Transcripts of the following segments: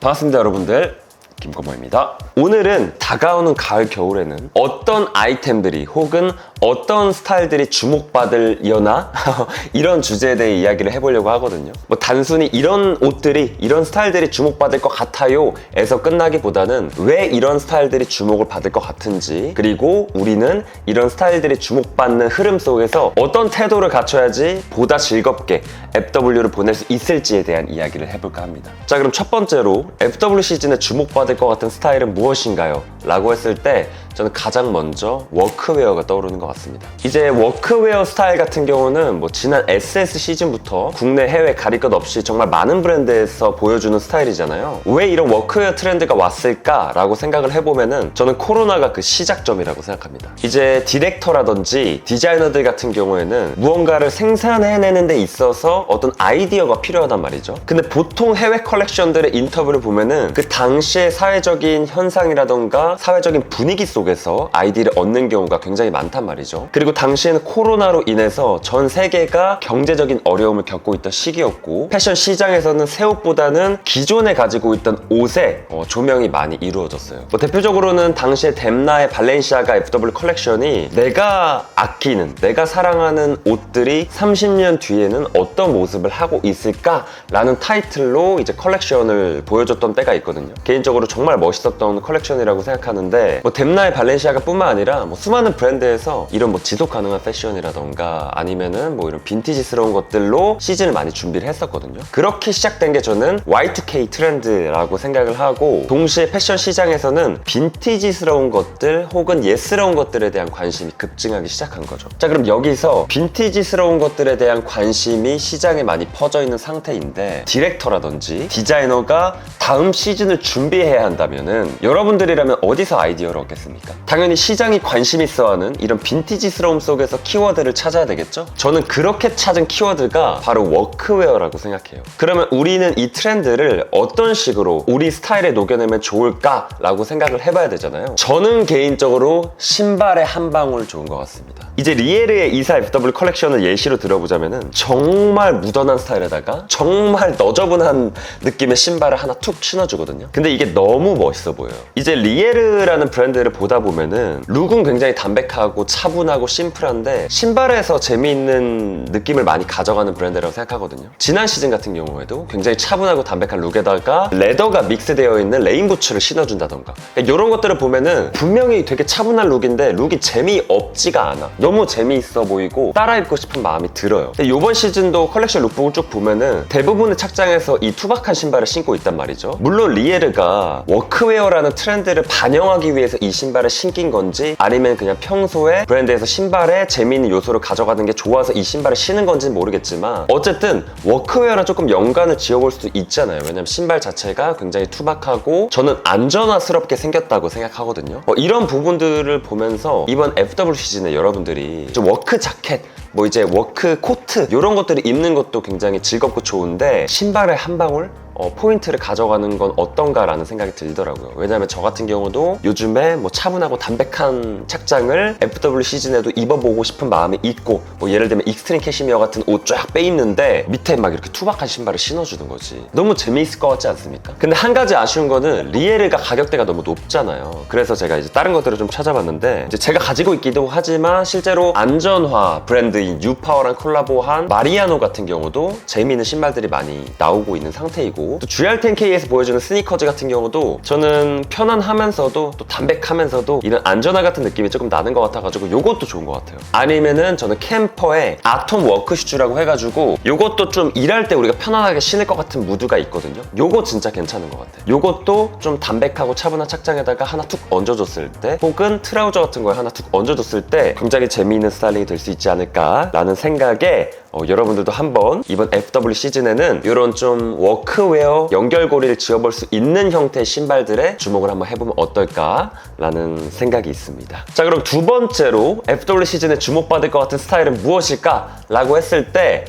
반갑습니다 여러분들, 김건모입니다. 오늘은 다가오는 가을 겨울에는 어떤 아이템들이 혹은 어떤 스타일들이 주목받으려나 이런 주제에 대해 이야기를 해보려고 하거든요. 뭐 단순히 이런 옷들이 이런 스타일들이 주목받을 것 같아요 에서 끝나기보다는 왜 이런 스타일들이 주목을 받을 것 같은지, 그리고 우리는 이런 스타일들이 주목받는 흐름 속에서 어떤 태도를 갖춰야지 보다 즐겁게 FW를 보낼 수 있을지에 대한 이야기를 해볼까 합니다. 자, 그럼 첫 번째로 FW 시즌에 주목받을 것 같은 스타일은 무엇인가요? 라고 했을 때 저는 가장 먼저 워크웨어가 떠오르는 것 같습니다. 이제 워크웨어 스타일 같은 경우는 뭐 지난 SS 시즌부터 국내 해외 가릴 것 없이 정말 많은 브랜드에서 보여주는 스타일이잖아요. 왜 이런 워크웨어 트렌드가 왔을까라고 생각을 해보면은 저는 코로나가 그 시작점이라고 생각합니다. 이제 디렉터라든지 디자이너들 같은 경우에는 무언가를 생산해내는 데 있어서 어떤 아이디어가 필요하단 말이죠. 근데 보통 해외 컬렉션들의 인터뷰를 보면은 그 당시의 사회적인 현상이라던가 사회적인 분위기 속에서 아이디어를 얻는 경우가 굉장히 많단 말이죠. 그리고 당시에는 코로나로 인해서 전 세계가 경제적인 어려움을 겪고 있던 시기였고, 패션 시장에서는 새 옷보다는 기존에 가지고 있던 옷에 조명이 많이 이루어졌어요. 뭐 대표적으로는 당시에 뎀나의 발렌시아가 FW 컬렉션이 내가 아끼는, 내가 사랑하는 옷들이 30년 뒤에는 어떤 모습을 하고 있을까라는 타이틀로 이제 컬렉션을 보여줬던 때가 있거든요. 개인적으로 정말 멋있었던 컬렉션이라고 생각하는데, 뭐 뎀나의 발렌시아가 뿐만 아니라 뭐 수많은 브랜드에서 이런 뭐 지속 가능한 패션이라던가 아니면은 뭐 이런 빈티지스러운 것들로 시즌을 많이 준비를 했었거든요. 그렇게 시작된 게 저는 Y2K 트렌드라고 생각을 하고, 동시에 패션 시장에서는 빈티지스러운 것들 혹은 옛스러운 것들에 대한 관심이 급증하기 시작한 거죠. 자, 그럼 여기서 빈티지스러운 것들에 대한 관심이 시장에 많이 퍼져 있는 상태인데, 디렉터라든지 디자이너가 다음 시즌을 준비해야 한다면은 여러분들이라면 어디서 아이디어를 얻겠습니까? 당연히 시장이 관심 있어 하는 이런 빈티지스러움 속에서 키워드를 찾아야 되겠죠? 저는 그렇게 찾은 키워드가 바로 워크웨어라고 생각해요. 그러면 우리는 이 트렌드를 어떤 식으로 우리 스타일에 녹여내면 좋을까라고 생각을 해봐야 되잖아요. 저는 개인적으로 신발의 한 방울 좋은 것 같습니다. 이제 리에르의 이사 FW 컬렉션을 예시로 들어보자면은 정말 무던한 스타일에다가 정말 너저분한 느낌의 신발을 하나 툭 신어주거든요. 근데 이게 너무 멋있어 보여요. 이제 리에르라는 브랜드를 보다 보면은 룩은 굉장히 담백하고 차분하고 심플한데 신발에서 재미있는 느낌을 많이 가져가는 브랜드라고 생각하거든요. 지난 시즌 같은 경우에도 굉장히 차분하고 담백한 룩에다가 레더가 믹스되어 있는 레인부츠를 신어준다던가, 그러니까 이런 것들을 보면은 분명히 되게 차분한 룩인데 룩이 재미없지가 않아. 너무 재미있어 보이고 따라 입고 싶은 마음이 들어요. 근데 이번 시즌도 컬렉션 룩북을 쭉 보면은 대부분의 착장에서 이 투박한 신발을 신고 있단 말이죠. 물론 리에르가 워크웨어라는 트렌드를 반영하기 위해서 이 신발을 신긴 건지, 아니면 그냥 평소에 브랜드에서 신발에 재미있는 요소를 가져가는 게 좋아서 이 신발을 신은 건지는 모르겠지만, 어쨌든 워크웨어랑 조금 연관을 지어볼 수도 있잖아요. 왜냐면 신발 자체가 굉장히 투박하고 저는 안전화스럽게 생겼다고 생각하거든요. 이런 부분들을 보면서 이번 FW 시즌에 여러분들이 좀 워크 자켓, 뭐 이제 워크 코트 이런 것들을 입는 것도 굉장히 즐겁고 좋은데, 신발에 한 방울 포인트를 가져가는 건 어떤가라는 생각이 들더라고요. 왜냐면 저 같은 경우도 요즘에 뭐 차분하고 담백한 착장을 FW 시즌에도 입어보고 싶은 마음이 있고, 뭐 예를 들면 익스트림 캐시미어 같은 옷 쫙 빼입는데 밑에 막 이렇게 투박한 신발을 신어주는 거지. 너무 재미있을 것 같지 않습니까? 근데 한 가지 아쉬운 거는 리에르가 가격대가 너무 높잖아요. 그래서 제가 이제 다른 것들을 좀 찾아봤는데, 이제 제가 가지고 있기도 하지만 실제로 안전화 브랜드인 뉴파워랑 콜라보한 마리아노 같은 경우도 재미있는 신발들이 많이 나오고 있는 상태이고, 또 GR10K에서 보여주는 스니커즈 같은 경우도 저는 편안하면서도 또 담백하면서도 이런 안전화 같은 느낌이 조금 나는 것 같아가지고 요것도 좋은 것 같아요. 아니면은 저는 캠퍼의 아톰 워크 슈즈라고 해가지고 요것도 좀 일할 때 우리가 편안하게 신을 것 같은 무드가 있거든요. 요거 진짜 괜찮은 것 같아요. 요것도 좀 담백하고 차분한 착장에다가 하나 툭 얹어줬을 때, 혹은 트라우저 같은 거에 하나 툭 얹어줬을 때 굉장히 재미있는 스타일링이 될 수 있지 않을까라는 생각에 여러분들도 한번 이번 FW 시즌에는 이런 좀 워크웨어 연결고리를 지어볼 수 있는 형태의 신발들에 주목을 한번 해보면 어떨까라는 생각이 있습니다. 자, 그럼 두 번째로 FW 시즌에 주목받을 것 같은 스타일은 무엇일까? 라고 했을 때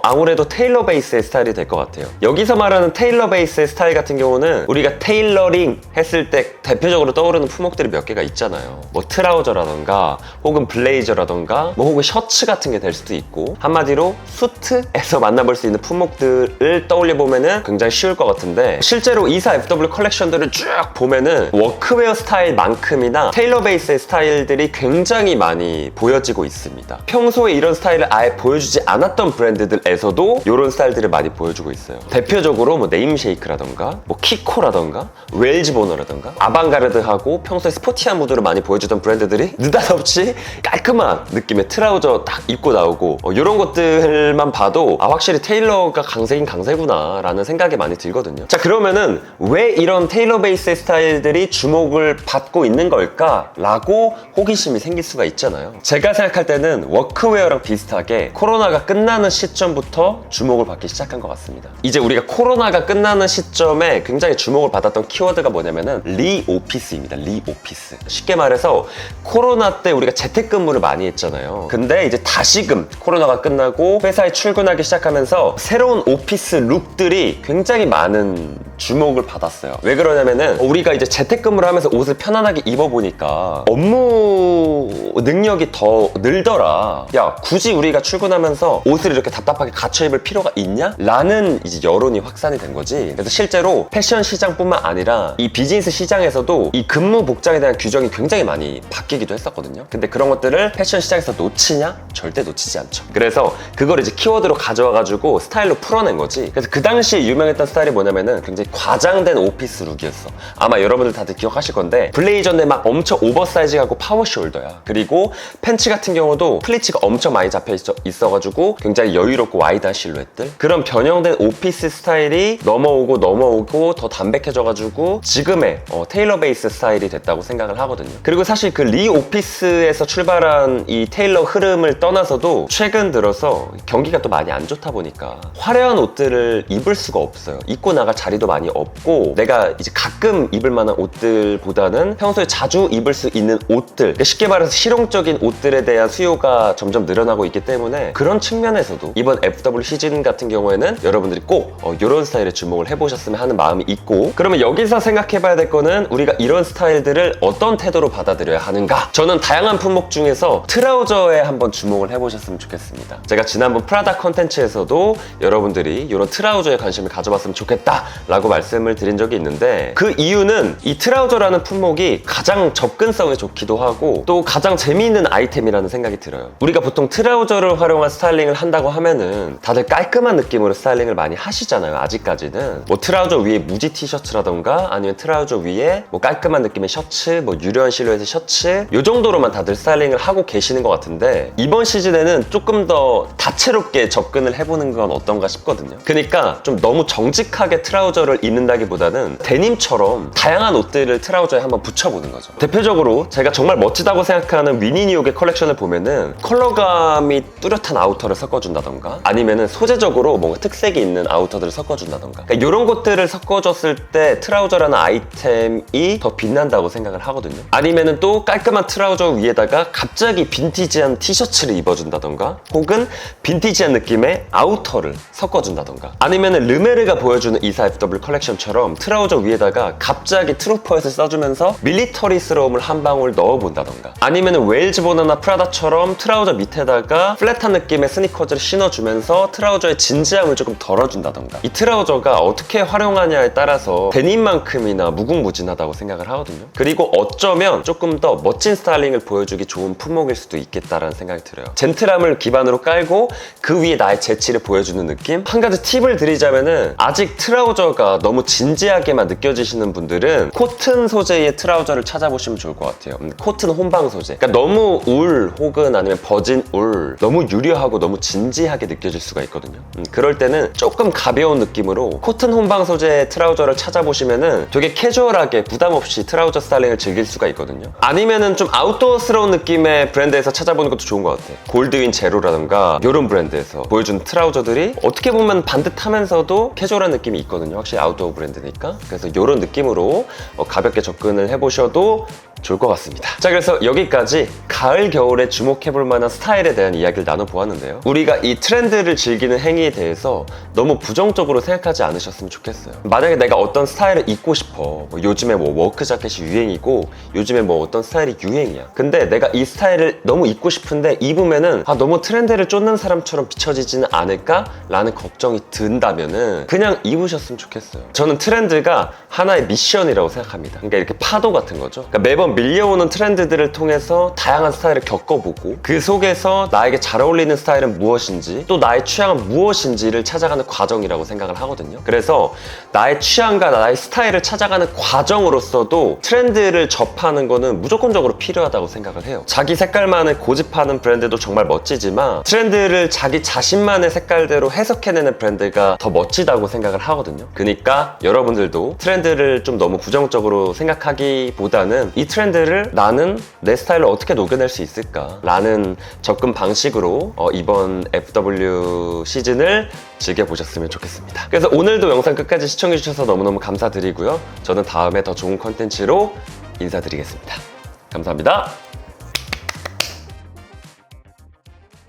아무래도 테일러 베이스의 스타일이 될 것 같아요. 여기서 말하는 테일러 베이스의 스타일 같은 경우는 우리가 테일러링 했을 때 대표적으로 떠오르는 품목들이 몇 개가 있잖아요. 뭐 트라우저라던가 혹은 블레이저라던가 뭐 혹은 셔츠 같은 게 될 수도 있고, 한마디로 수트에서 만나볼 수 있는 품목들을 떠올려 보면은 굉장히 쉬울 것 같은데, 실제로 이사 FW 컬렉션들을 쭉 보면은 워크웨어 스타일만큼이나 테일러 베이스의 스타일들이 굉장히 많이 보여지고 있습니다. 평소에 이런 스타일을 아예 보여주지 않았던 브랜드들에서도 이런 스타일들을 많이 보여주고 있어요. 대표적으로 뭐 네임쉐이크라던가 뭐 키코라던가 웰즈보너라던가 아방가르드하고 평소에 스포티한 무드를 많이 보여주던 브랜드들이 느닷없이 깔끔한 느낌의 트라우저 딱 입고 나오고, 이런 것들만 봐도 확실히 테일러가 강세긴 강세구나 라는 생각이 많이 들거든요. 자, 그러면은 왜 이런 테일러 베이스의 스타일들이 주목을 받고 있는 걸까? 라고 호기심이 생길 수가 있잖아요. 제가 생각할 때는 워크웨어랑 비슷하게 코로나가 끝나는 시점부터 주목을 받기 시작한 것 같습니다. 이제 우리가 코로나가 끝나는 시점에 굉장히 주목을 받았던 키워드가 뭐냐면은 리오피스입니다. 리오피스. 쉽게 말해서 코로나 때 우리가 재택근무를 많이 했잖아요. 근데 이제 다시금 코로나가 끝나고 회사에 출근하기 시작하면서 새로운 오피스 룩들이 굉장히 많은 주목을 받았어요. 왜 그러냐면은 우리가 이제 재택근무를 하면서 옷을 편안하게 입어보니까 업무 능력이 더 늘더라. 야, 굳이 우리가 출근하면서 옷을 이렇게 답답하게 갖춰 입을 필요가 있냐? 라는 이제 여론이 확산이 된 거지. 그래서 실제로 패션 시장뿐만 아니라 이 비즈니스 시장에서도 이 근무 복장에 대한 규정이 굉장히 많이 바뀌기도 했었거든요. 근데 그런 것들을 패션 시장에서 놓치냐? 절대 놓치지 않죠. 그래서 그걸 이제 키워드로 가져와가지고 스타일로 풀어낸 거지. 그래서 그 당시에 유명했던 스타일이 뭐냐면은 굉장히 과장된 오피스 룩이었어. 아마 여러분들 다들 기억하실 건데, 블레이저인데 막 엄청 오버사이즈하고 파워 숄더야. 그리고 팬츠 같은 경우도 플리츠가 엄청 많이 잡혀 있어가지고 굉장히 여유롭고 와이드한 실루엣들, 그런 변형된 오피스 스타일이 넘어오고 더 담백해져가지고 지금의 테일러 베이스 스타일이 됐다고 생각을 하거든요. 그리고 사실 그 리오피스에서 출발한 이 테일러 흐름을 떠나서도 최근 들어서 경기가 또 많이 안 좋다 보니까 화려한 옷들을 입을 수가 없어요. 입고 나갈 자리도 많이 없고, 내가 이제 가끔 입을 만한 옷들보다는 평소에 자주 입을 수 있는 옷들, 쉽게 말해서 실용적인 옷들에 대한 수요가 점점 늘어나고 있기 때문에 그런 측면에서도 이번 FW 시즌 같은 경우에는 여러분들이 꼭 이런 스타일에 주목을 해보셨으면 하는 마음이 있고, 그러면 여기서 생각해봐야 될 거는 우리가 이런 스타일들을 어떤 태도로 받아들여야 하는가? 저는 다양한 품목 중에서 트라우저에 한번 주목을 해보셨으면 좋겠습니다. 제가 지난번 프라다 컨텐츠에서도 여러분들이 이런 트라우저에 관심을 가져봤으면 좋겠다 라고 말씀을 드린 적이 있는데, 그 이유는 이 트라우저라는 품목이 가장 접근성이 좋기도 하고 또 가장 재미있는 아이템이라는 생각이 들어요. 우리가 보통 트라우저를 활용한 스타일링을 한다고 하면은 다들 깔끔한 느낌으로 스타일링을 많이 하시잖아요. 아직까지는 뭐 트라우저 위에 무지 티셔츠라던가 아니면 트라우저 위에 뭐 깔끔한 느낌의 셔츠, 뭐 유려한 실루엣의 셔츠, 요 정도로만 다들 스타일링을 하고 계시는 것 같은데, 이번 시즌에는 조금 더 다채롭게 접근을 해보는 건 어떤가 싶거든요. 그러니까 좀 너무 정직하게 트라우저를 입는다기보다는 데님처럼 다양한 옷들을 트라우저에 한번 붙여보는 거죠. 대표적으로 제가 정말 멋지다고 생각하는 위니니옥의 컬렉션을 보면은 컬러감이 뚜렷한 아우터를 섞어준다던가 아니면은 소재적으로 뭔가 특색이 있는 아우터들을 섞어준다던가, 그러니까 이런 것들을 섞어줬을 때 트라우저라는 아이템이 더 빛난다고 생각을 하거든요. 아니면은 또 깔끔한 트라우저 위에다가 갑자기 빈티지한 티셔츠를 입어준다던가 혹은 빈티지한 느낌의 아우터를 섞어준다던가, 아니면은 르메르가 보여주는 이사 FW 컬렉션처럼 트라우저 위에다가 갑자기 트루퍼에서 써주면서 밀리터리스러움을 한 방울 넣어본다던가, 아니면은 웰즈보너나 프라다처럼 트라우저 밑에다가 플랫한 느낌의 스니커즈를 신어주면서 트라우저의 진지함을 조금 덜어준다던가, 이 트라우저가 어떻게 활용하냐에 따라서 데님만큼이나 무궁무진하다고 생각을 하거든요. 그리고 어쩌면 조금 더 멋진 스타일링을 보여주기 좋은 품목일 수도 있겠다라는 생각이 들어요. 젠틀함을 기반으로 깔고 그 위에 나의 재치를 보여주는 느낌? 한 가지 팁을 드리자면은, 아직 트라우저가 너무 진지하게만 느껴지시는 분들은 코튼 소재의 트라우저를 찾아보시면 좋을 것 같아요. 코튼 혼방 소재. 그러니까 너무 울 혹은 아니면 버진 울, 너무 유려하고 너무 진지하게 느껴질 수가 있거든요. 그럴 때는 조금 가벼운 느낌으로 코튼 혼방 소재의 트라우저를 찾아보시면은 되게 캐주얼하게 부담 없이 트라우저 스타일링을 즐길 수가 있거든요. 아니면은 좀 아웃도어스러운 느낌의 브랜드에서 찾아보는 것도 좋은 것 같아요. 골드윈 제로라던가 이런 브랜드에서 보여주는 트라우저들이 어떻게 보면 반듯하면서도 캐주얼한 느낌이 있거든요. 확실히 아웃도어 브랜드니까. 그래서 이런 느낌으로 가볍게 접근을 해보셔도 좋을 것 같습니다. 자, 그래서 여기까지 가을 겨울에 주목해볼 만한 스타일에 대한 이야기를 나눠보았는데요. 우리가 이 트렌드를 즐기는 행위에 대해서 너무 부정적으로 생각하지 않으셨으면 좋겠어요. 만약에 내가 어떤 스타일을 입고 싶어, 요즘에 워크 자켓이 유행이고 요즘에 어떤 스타일이 유행이야. 근데 내가 이 스타일을 너무 입고 싶은데 입으면은 너무 트렌드를 쫓는 사람처럼 비춰지지는 않을까? 라는 걱정이 든다면은 그냥 입으셨으면 좋겠어요. 저는 트렌드가 하나의 미션이라고 생각합니다. 그러니까 이렇게 파도 같은 거죠. 그러니까 매번 밀려오는 트렌드들을 통해서 다양한 스타일을 겪어보고 그 속에서 나에게 잘 어울리는 스타일은 무엇인지 또 나의 취향은 무엇인지를 찾아가는 과정이라고 생각을 하거든요. 그래서 나의 취향과 나의 스타일을 찾아가는 과정으로서도 트렌드를 접하는 거는 무조건적으로 필요하다고 생각을 해요. 자기 색깔만을 고집하는 브랜드도 정말 멋지지만 트렌드를 자기 자신만의 색깔대로 해석해내는 브랜드가 더 멋지다고 생각을 하거든요. 그러니까 여러분들도 트렌드를 좀 너무 부정적으로 생각하기보다는 이 트렌드를 나는 내 스타일로 어떻게 녹여낼 수 있을까 라는 접근 방식으로 이번 FW 시즌을 즐겨보셨으면 좋겠습니다. 그래서 오늘도 영상 끝까지 시청해주셔서 너무너무 감사드리고요. 저는 다음에 더 좋은 컨텐츠로 인사드리겠습니다. 감사합니다.